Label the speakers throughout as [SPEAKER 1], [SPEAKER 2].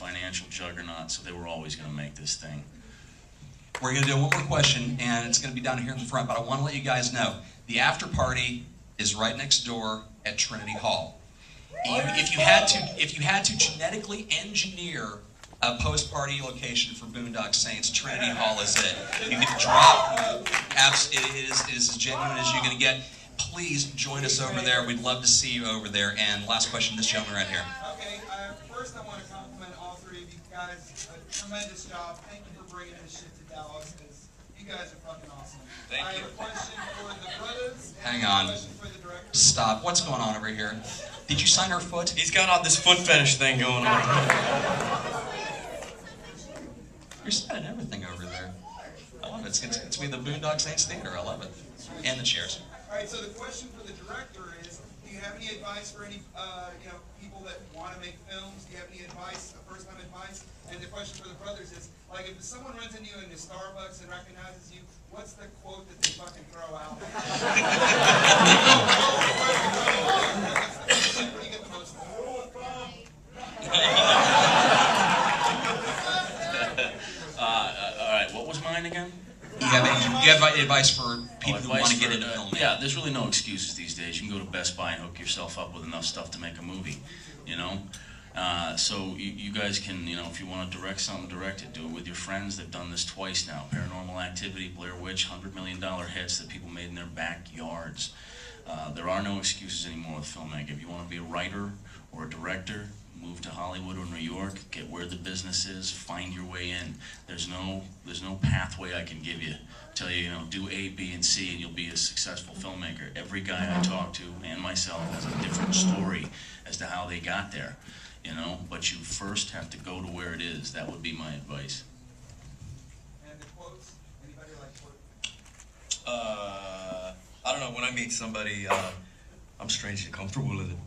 [SPEAKER 1] financial juggernaut, so they were always going to make this thing.
[SPEAKER 2] We're going to do one more question, and it's going to be down here in the front, but I want to let you guys know, the after party is right next door at Trinity Hall. If you had to genetically engineer a post-party location for Boondock Saints, Trinity Hall is it. You can drop, it is as genuine as you're going to get. Please join us over there. We'd love to see you over there. And last question, this gentleman right here.
[SPEAKER 3] Okay, first I want to compliment all three of you guys. Tremendous job. Thank you for bringing this shit to Dallas, because you guys are fucking awesome.
[SPEAKER 4] Thank you.
[SPEAKER 3] I have a question for the brothers.
[SPEAKER 2] Hang on.
[SPEAKER 3] A question for the director.
[SPEAKER 2] Stop. What's going on over here? Did you sign our foot?
[SPEAKER 4] He's got all this foot fetish thing going on.
[SPEAKER 2] You're signing everything over there. I love it. It's me, the Boondock Saints Theater. I love it. And the chairs.
[SPEAKER 3] All right, so the question for the director is, do you have any advice for any people that want to make films? Do you have any advice, first-time advice? And the question for the brothers is, like, if someone runs into you in the Starbucks and recognizes you, what's the quote that they fucking throw out? Where do you get the most?
[SPEAKER 1] All right, what was mine again?
[SPEAKER 2] You have advice for people who want to get into filmmaking?
[SPEAKER 1] Yeah, there's really no excuses these days. You can go to Best Buy and hook yourself up with enough stuff to make a movie, you know? So you guys can, you know, if you want to direct something, direct it. Do it with your friends. They've done this twice now. Paranormal Activity, Blair Witch, $100 million hits that people made in their backyards. There are no excuses anymore with filmmaking. If you want to be a writer or a director, move to Hollywood or New York, get where the business is, find your way in. There's no pathway I can give you. Tell you, you know, do A, B, and C, and you'll be a successful filmmaker. Every guy I talk to, and myself, has a different story as to how they got there, you know. But you first have to go to where it is. That would be my advice.
[SPEAKER 3] And the quotes? Anybody like quotes?
[SPEAKER 4] I don't know, when I meet somebody, I'm strangely comfortable with it.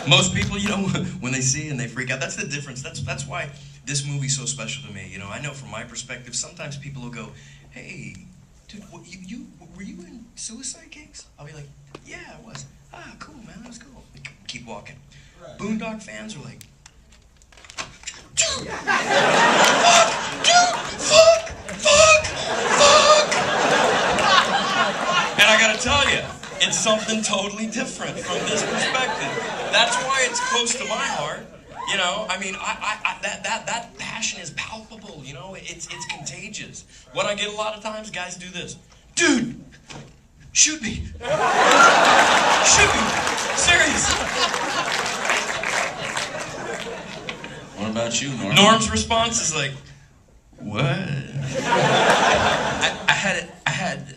[SPEAKER 4] Most people, you know, when they see and they freak out, that's the difference. That's why this movie's so special to me. You know, I know from my perspective, sometimes people will go, "Hey, dude, were you in Suicide Kings?" I'll be like, "Yeah, I was." "Ah, cool, man, that was cool." Keep walking.
[SPEAKER 3] Right.
[SPEAKER 4] Boondock fans are like, "Dude, fuck. And I gotta tell you, it's something totally different from this perspective. That's why it's close to my heart. You know, I mean, that passion is palpable. You know, it's contagious. What I get a lot of times, guys do this. "Dude, shoot me. Shoot me. Serious."
[SPEAKER 1] What about you, Norm?
[SPEAKER 4] Norm's response is like, "What?"
[SPEAKER 5] I had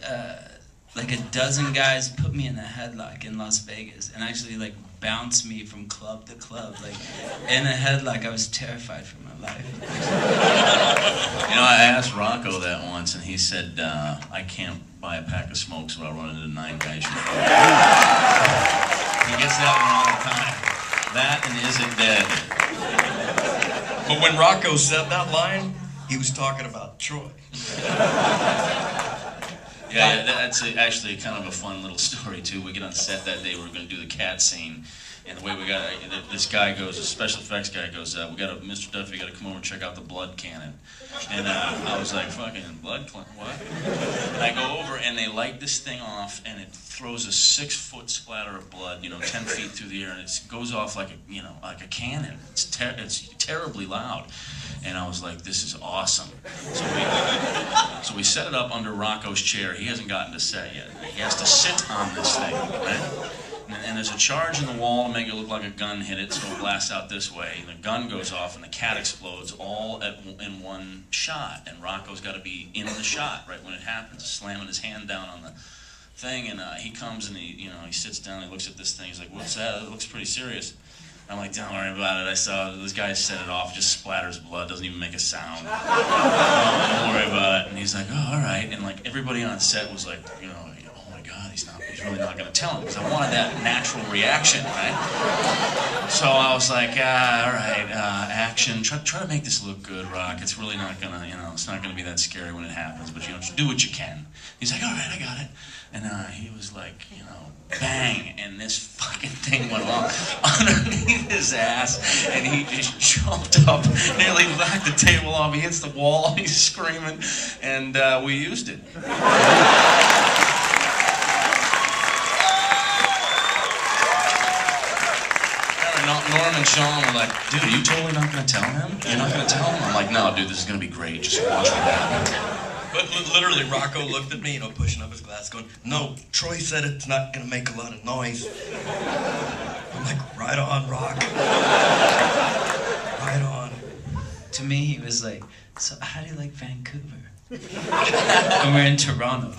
[SPEAKER 5] like a dozen guys put me in a headlock in Las Vegas and actually like bounce me from club to club, like in a headlock. I was terrified for my life.
[SPEAKER 1] You know, I asked Rocco that once, and he said, I can't buy a pack of smokes without running into 9 guys. He gets that one all the time. That and Is It Dead?
[SPEAKER 4] But when Rocco said that line, he was talking about Troy.
[SPEAKER 1] Yeah, that's actually kind of a fun little story, too. We get on set that day, we were going to do the cat scene, and the way we got this guy goes, a special effects guy goes, Mr. Duffy, you got to come over and check out the blood cannon. And I was like, fucking blood cannon, what? And I go over, and they light this thing off, and it throws a 6-foot splatter of blood, you know, 10 feet through the air, and it goes off like a, you know, like a cannon. It's terribly loud. And I was like, this is awesome. So we set it up under Rocco's chair. He hasn't gotten to set yet. He has to sit on this thing, right? And there's a charge in the wall to make it look like a gun hit it, so it blasts out this way. And the gun goes off, and the cat explodes all in one shot. And Rocco's got to be in the shot right when it happens, slamming his hand down on the thing. And he comes and he sits down. He looks at this thing. He's like, "What's that? It looks pretty serious." I'm like, "Don't worry about it. I saw this guy set it off. Just splatters blood. Doesn't even make a sound. Don't worry about it." And he's like, "Oh, all right." And like everybody on set was like, you know, "Oh my God, he's really not going to tell him," because I wanted that natural reaction, right? So I was like, all right, action. Try to make this look good, Rock. It's really not gonna, it's not gonna be that scary when it happens. But just do what you can. He's like, all right, I got it. And he was like, bang, and this fucking thing went off underneath his ass, and he just jumped up, nearly knocked the table off. He hits the wall, he's screaming, and we used it. Norm and Sean were like, dude, are you totally not going to tell him? You're not going to tell him? I'm like, no, dude, this is going to be great. Just watch what happens.
[SPEAKER 4] But literally, Rocco looked at me, pushing up his glass, going, no, Troy said it's not going to make a lot of noise. I'm like, right on, Rock. Right on.
[SPEAKER 5] To me, he was like, so how do you like Vancouver? And we're in Toronto.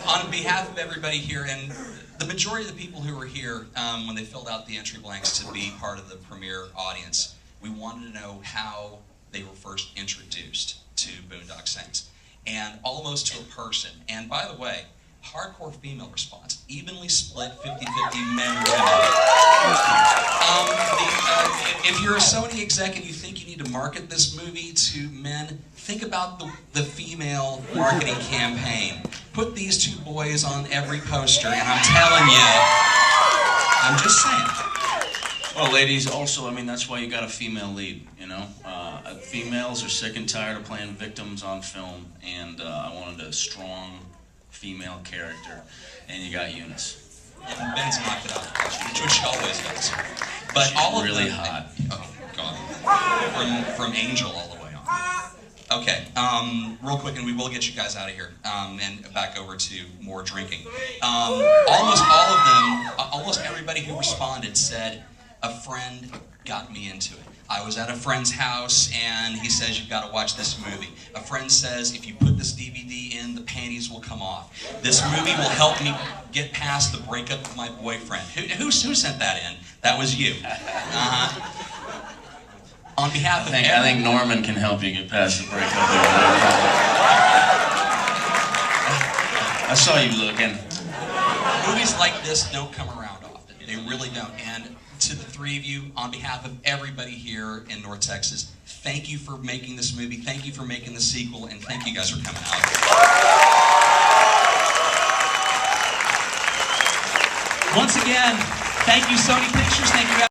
[SPEAKER 2] On behalf of everybody here, and the majority of the people who were here when they filled out the entry blanks to be part of the premiere audience, we wanted to know how they were first introduced to Boondock Saints. And almost to a person, and by the way, hardcore female response, evenly split 50-50 men and women. If you're a Sony exec and you think you need to market this movie to men, think about the female marketing campaign. Put these two boys on every poster, and I'm telling you, I'm just saying.
[SPEAKER 1] Well, ladies, also, that's why you got a female lead, Females are sick and tired of playing victims on film, and I wanted a strong female character, and you got Eunice.
[SPEAKER 2] And Ben's knocked it out of the question, which she always does. But
[SPEAKER 1] She's
[SPEAKER 2] all of
[SPEAKER 1] really
[SPEAKER 2] them,
[SPEAKER 1] hot.
[SPEAKER 2] Oh, God. From Angel all the way on. Okay, real quick, and we will get you guys out of here, and back over to more drinking. Almost all of them, almost everybody who responded said, a friend got me into it. I was at a friend's house, and he says, you've got to watch this movie. A friend says, if you put this DVD in, the panties will come off. This movie will help me get past the breakup with my boyfriend. Who sent that in? That was you. On behalf of
[SPEAKER 1] I think Norman can help you get past the breakup. I saw you looking.
[SPEAKER 2] Movies like this don't come around often. They really don't. And to the three of you, on behalf of everybody here in North Texas, thank you for making this movie, thank you for making the sequel, and thank you guys for coming out.
[SPEAKER 6] Once again, thank you, Sony Pictures. Thank you.